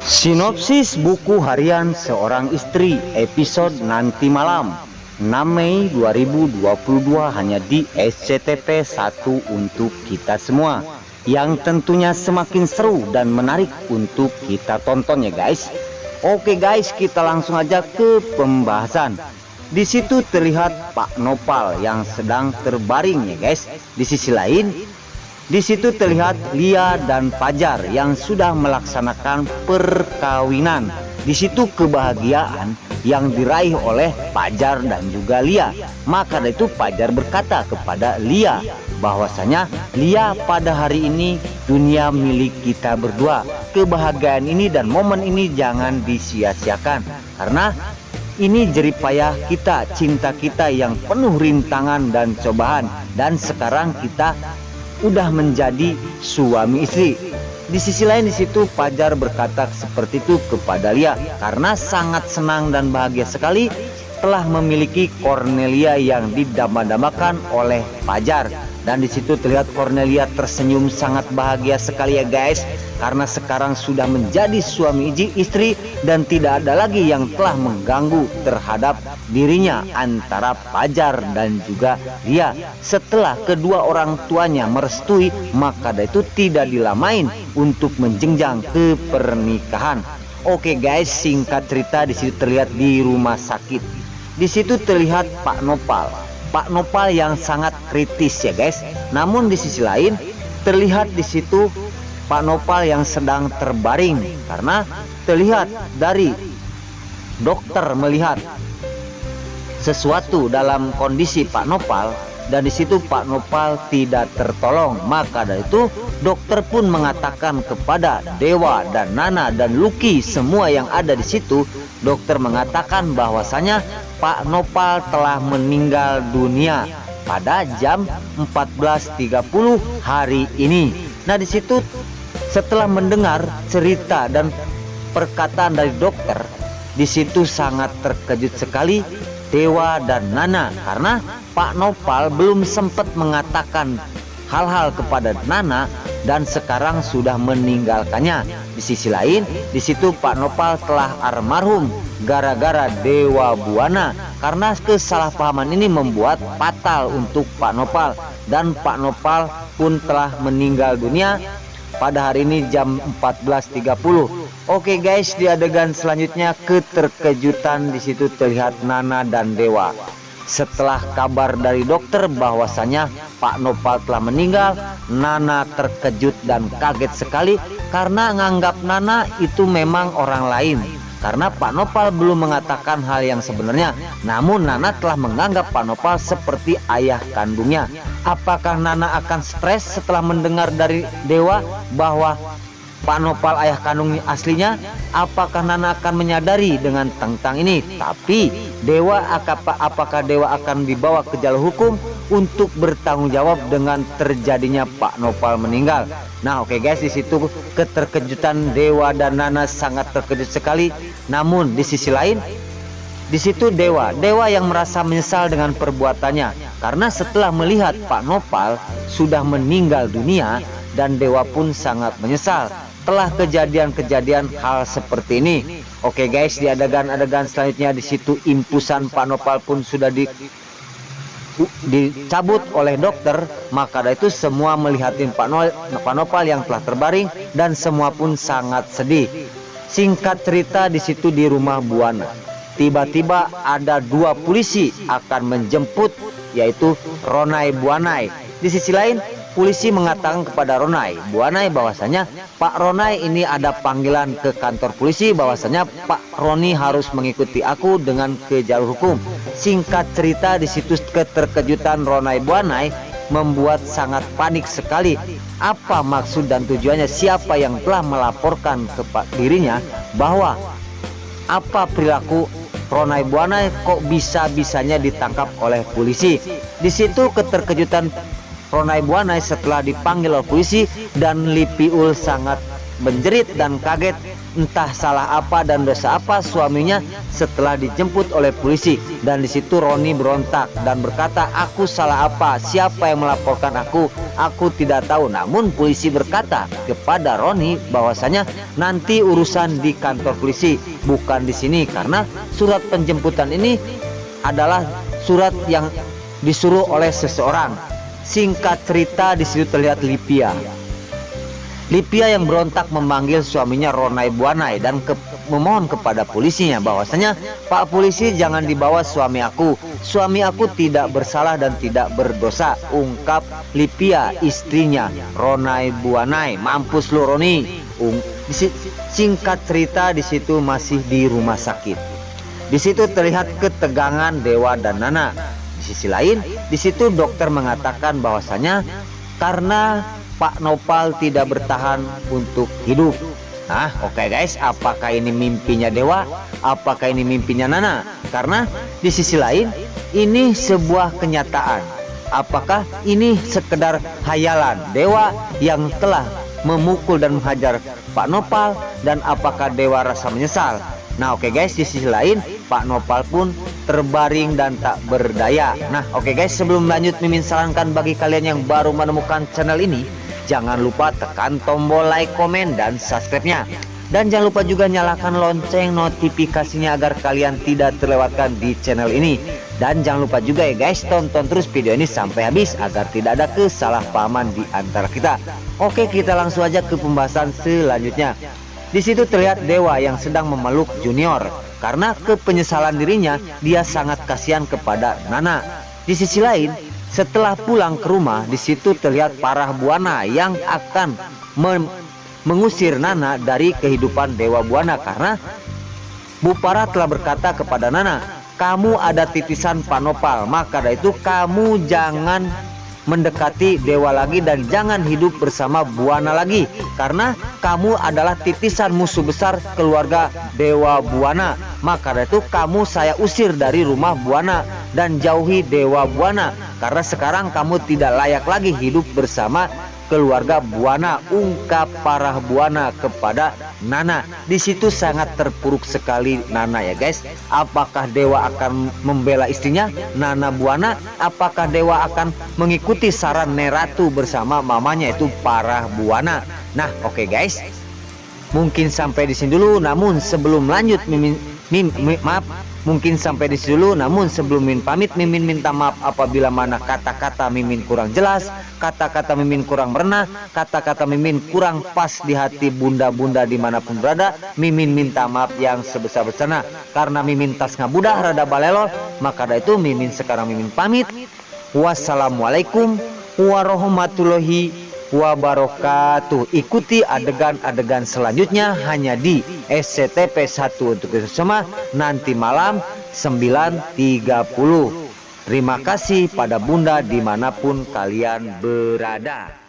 Sinopsis buku harian seorang istri episode nanti malam 6 Mei 2022 hanya di SCTV 1 untuk kita semua, yang tentunya semakin seru dan menarik untuk kita tonton ya guys. Oke guys, kita langsung aja ke pembahasan. Di situ terlihat Pak Nopal yang sedang terbaring ya guys. Di sisi lain, di situ terlihat Lia dan Fajar yang sudah melaksanakan perkawinan. Di situ kebahagiaan yang diraih oleh Fajar dan juga Lia. Maka dari itu Fajar berkata kepada Lia bahwasanya, "Lia, pada hari ini dunia milik kita berdua. Kebahagiaan ini dan momen ini jangan disia-siakan, karena ini jerih payah kita, cinta kita yang penuh rintangan dan cobaan, dan sekarang kita udah menjadi suami istri." Di sisi lain, di situ Fajar berkata seperti itu kepada Lia karena sangat senang dan bahagia sekali telah memiliki Cornelia yang didambakan oleh Fajar. Dan di situ terlihat Cornelia tersenyum sangat bahagia sekali ya guys, karena sekarang sudah menjadi suami istri dan tidak ada lagi yang telah mengganggu terhadap dirinya antara Fajar dan juga Lia. Setelah kedua orang tuanya merestui, maka dari itu tidak dilamain untuk menjenjang ke pernikahan. Oke guys, singkat cerita di situ terlihat di rumah sakit. Di situ terlihat Pak Nopal yang sangat kritis ya guys. Namun di sisi lain terlihat di situ Pak Nopal yang sedang terbaring karena terlihat dari dokter melihat sesuatu dalam kondisi Pak Nopal, dan di situ Pak Nopal tidak tertolong. Maka dari itu dokter pun mengatakan kepada Dewa dan Nana dan Lucky semua yang ada di situ, dokter mengatakan bahwasanya Pak Nopal telah meninggal dunia pada jam 14.30 hari ini. Nah di situ setelah mendengar cerita dan perkataan dari dokter, di situ sangat terkejut sekali Dewa dan Nana karena Pak Nopal belum sempat mengatakan hal-hal kepada Nana dan sekarang sudah meninggalkannya. Di sisi lain, di situ Pak Nopal telah almarhum gara-gara Dewa Buana, karena kesalahpahaman ini membuat fatal untuk Pak Nopal, dan Pak Nopal pun telah meninggal dunia pada hari ini jam 14.30. Oke guys, di adegan selanjutnya keterkejutan di situ terlihat Nana dan Dewa. Setelah kabar dari dokter bahwasanya Pak Nopal telah meninggal, Nana terkejut dan kaget sekali karena nganggap Nana itu memang orang lain. Karena Pak Nopal belum mengatakan hal yang sebenarnya, namun Nana telah menganggap Pak Nopal seperti ayah kandungnya. Apakah Nana akan stres setelah mendengar dari Dewa bahwa Pak Nopal ayah kandung aslinya? Apakah Nana akan menyadari dengan tentang ini? Tapi Dewa apakah Dewa akan dibawa ke jalur hukum untuk bertanggung jawab dengan terjadinya Pak Nopal meninggal? Nah oke guys, di situ keterkejutan Dewa dan Nana sangat terkejut sekali. Namun di sisi lain, di situ Dewa yang merasa menyesal dengan perbuatannya karena setelah melihat Pak Nopal sudah meninggal dunia, dan Dewa pun sangat menyesal telah kejadian hal seperti ini. Oke guys, di adegan selanjutnya di situ impusan Pak Nopal pun sudah dicabut oleh dokter. Maka dari itu semua melihatin Pak Nopal yang telah terbaring dan semua pun sangat sedih. Singkat cerita di situ di rumah Buana, tiba-tiba ada dua polisi akan menjemput, yaitu Ronai Buanai. Di sisi lain, polisi mengatakan kepada Ronai Buanai bahwasanya, "Pak Ronai, ini ada panggilan ke kantor polisi bahwasanya Pak Roni harus mengikuti aku dengan ke jalur hukum." Singkat cerita di situ keterkejutan Ronai Buanai membuat sangat panik sekali. Apa maksud dan tujuannya? Siapa yang telah melaporkan ke dirinya bahwa apa perilaku Ronai Buanai kok bisa-bisanya ditangkap oleh polisi? Di situ keterkejutan Ronai Buanai setelah dipanggil oleh polisi, dan Lipiul sangat menjerit dan kaget entah salah apa dan dosa apa suaminya setelah dijemput oleh polisi. Dan di situ Roni berontak dan berkata, aku salah apa? Siapa yang melaporkan aku? Aku tidak tahu. Namun polisi berkata kepada Roni bahwasanya nanti urusan di kantor polisi, bukan di sini, karena surat penjemputan ini adalah surat yang disuruh oleh seseorang. Singkat cerita, di situ terlihat Lipia yang berontak memanggil suaminya Ronai Buanai dan memohon kepada polisinya bahwasanya, Pak polisi, jangan dibawa suami aku tidak bersalah dan tidak berdosa, ungkap Lipia istrinya Ronai Buanai. Mampus lu Roni. Singkat cerita, di situ masih di rumah sakit. Di situ terlihat ketegangan Dewa dan Nana. Di sisi lain, di situ dokter mengatakan bahwasanya karena Pak Nopal tidak bertahan untuk hidup. Nah, oke guys, apakah ini mimpinya Dewa? Apakah ini mimpinya Nana? Karena di sisi lain, ini sebuah kenyataan. Apakah ini sekedar hayalan Dewa yang telah memukul dan menghajar Pak Nopal, dan apakah Dewa rasa menyesal? Nah, oke guys, di sisi lain Pak Nopal pun terbaring dan tak berdaya. Nah, oke guys, sebelum lanjut, Mimin sarankan bagi kalian yang baru menemukan channel ini, jangan lupa tekan tombol like, komen, dan subscribe-nya. Dan jangan lupa juga nyalakan lonceng notifikasinya agar kalian tidak terlewatkan di channel ini. Dan jangan lupa juga ya guys, tonton terus video ini sampai habis agar tidak ada kesalahpahaman di antara kita. Oke, kita langsung aja ke pembahasan selanjutnya. Di situ terlihat Dewa yang sedang memeluk Junior karena kepenyesalan dirinya. Dia sangat kasihan kepada Nana. Di sisi lain, setelah pulang ke rumah, di situ terlihat Parah Buana yang akan mengusir Nana dari kehidupan Dewa Buana karena Bu Parah telah berkata kepada Nana, kamu ada titisan Pak Nopal, maka dari itu kamu jangan mendekati Dewa lagi dan jangan hidup bersama Buana lagi karena kamu adalah titisan musuh besar keluarga Dewa Buana. Maka dari itu kamu saya usir dari rumah Buana dan jauhi Dewa Buana karena sekarang kamu tidak layak lagi hidup bersama keluarga Buana, ungkap Parah Buana kepada Nana. Di situ sangat terpuruk sekali Nana ya guys. Apakah Dewa akan membela istrinya Nana Buana? Apakah Dewa akan mengikuti saran Neratu bersama mamanya itu Parah Buana? Nah, oke guys, mungkin sampai di sini dulu. Namun sebelum lanjut, mungkin sampai di sini dulu. Namun sebelum Mimin pamit, Mimin minta maaf apabila mana kata-kata Mimin kurang jelas, kata-kata Mimin kurang berna, kata-kata Mimin kurang pas di hati bunda-bunda dimanapun berada. Mimin minta maaf yang sebesar-besarnya karena Mimin tas ngabudah rada balelol. Maka dari itu Mimin sekarang Mimin pamit. Wassalamualaikum warahmatullahi wabarakatuh. Ikuti adegan-adegan selanjutnya hanya di SCTV 1 untuk semua nanti malam 9.30. Terima kasih pada bunda dimanapun kalian berada.